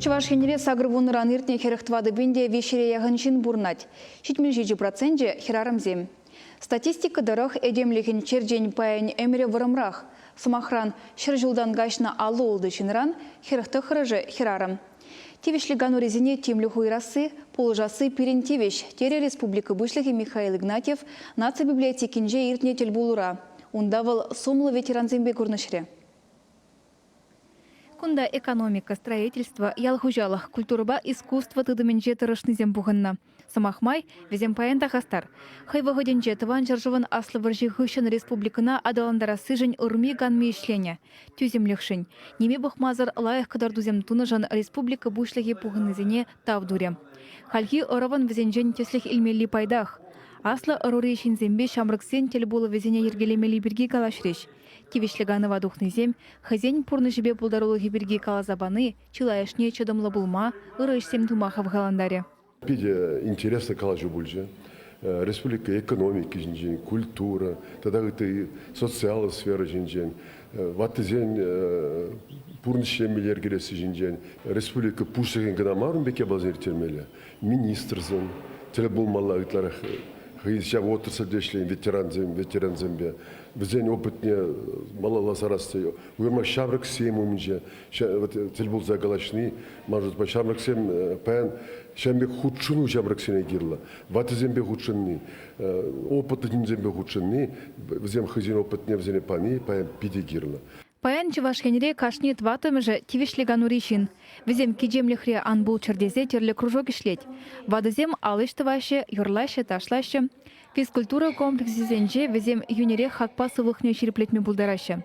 Чувашхенере сагрывуныран иртне херехтвады бенде вешере яғыншын бурнать. 70% херарымзем. Статистика дырых эдемлеген черден паян эмре вырымрах. Сумахран шыр жылдан гашна алу олды чинран херехты хырыжы херарым. Тивешлигану резине темлі хуйрасы, полужасы пирен тивеш, тере республика вышлығы Михаил Игнатьев нация библиотекинже иртне телбулура. Ундавал сомлы ветеранзембе курнышре. Кунда экономика, строительство, ялхужалах, культурба, искусство тыдыменже тырышнызем буғынна. Самахмай, везем паен тахастар. Хайвагоденже тыван жаржыван аслы варжи хыщын республикана адаландара сыжын ұрми ганми ишлене. Тюземлехшин. Неме бұхмазар лайық кыдардузем тунажан республика бушлығы буғынызене тавдуре. Хальхи ораван везенжен теслих илмелли пайдах. Аслы ұрыры шинзембе шамрыксен телбулы везене ергелемели бірге калашреш. Тивешлиганова духнызем, хазень пурны жібе пулдарулығы бірге калазабаны, чилаешне чыдымлы булма, ұрышсем тумаха в галандаре. Пиде интересно калажу бульже. Республика экономики жинжен, культура, тогда это социальная сфера жинжен. Ватызен пурнышем миллер келесі жинжен. Республика пушеген гнамарым беке базыр термелі. Министрзен, телебулмалла ытларах. Сейчас отырса дешлейн ветеранзембе. Візен опытне малала сарасты. Уйырма шабрак сем умінже. Телбул загалашны. Может быть, шабрак сем паян. Шамбе худшыну шабрак сене гирла. Ватызембе худшынны. Опытнымзембе худшынны. Візем хызен опытне візене пани. Паян пиде гирла. Паян Чувашхенере кашнет ватымыжы тивешлиган уришин. Везем киджемлихре анбул чердезе терлі кружок ишлеть. Вадызем алыштываще, юрлаще, ташлаще. Физкультура комплексизенже везем юнере хакпа сывлыхне череплетме булдараще.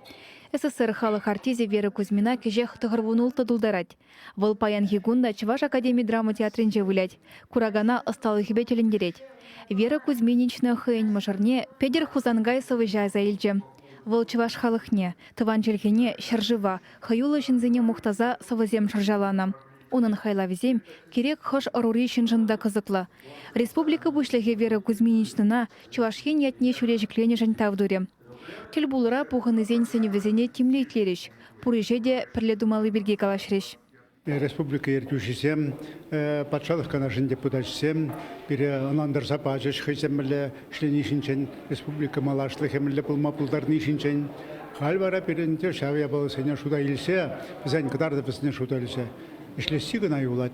СССР халық артизе Вера Кузьмина кежех тұғырвунул тадулдарать. Выл паян хигунда Чуваш академии драма театринже вылять. Курагана ысталыхебе телендереть. Вера Кузьминична хэнь мажарне Педер Хузангайсовы жайза илже. Выл Чуваш халыхне, тыван желгене шаржыва, хаюлы жінзене мухтаза савызем шаржалана. Унын хайла везем керек хош арури шинжында кызыклы. Республика бушлеге Вера Кузьминичнына Чувашхен ятне шүрежіклене жан тавдуре. Телбулыра пухынызен сене везене тимлейтлереш, пурежеде пірле думалы бірге калашреш. Республика ертушисем, патшалық канашын депутатшысем, бире анандар сапажыш хыземмілі шленишінчен, республика малашлы хемілі пулма пулдарны шинчен. Хальвара перенте шавия был сене шуда илсе, бізен кыдарды бізне шуда илсе. Ишлесі гына юлат.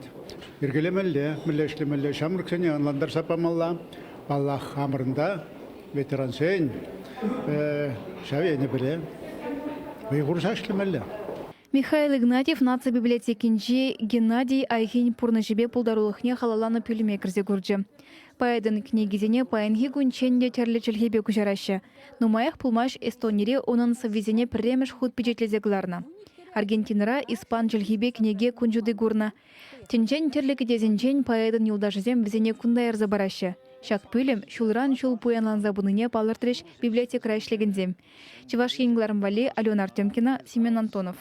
Ергелемелі, мілі ішлемелі шамрық сене анандар сапамалла, Аллах хамырында ветеран сен, шавия не біле, вейғурса ішлемелі. Михаил Игнатьев нация библиотекинже Геннадий Айхин пурнажибе пулдарулыхне халаланы пюлеме кірзе көрдже. Паэден книгизене паэнги гунченде терлечелхебе кужараще. Нумаях пулмаш эстонире онын саввизене премеш худ пиджетлезегларна. Аргентинара испан желхебе книге кунжуды гурна. Тенчен терлеки дезенчен паэден юлдашызем визене кундай бараще. Шак пүлем шулран шул пуянлан забыныне палыртреш библиотекра ишлегензем. Чуваш еңгларым вали Алена Артемкина, Семен Антонов.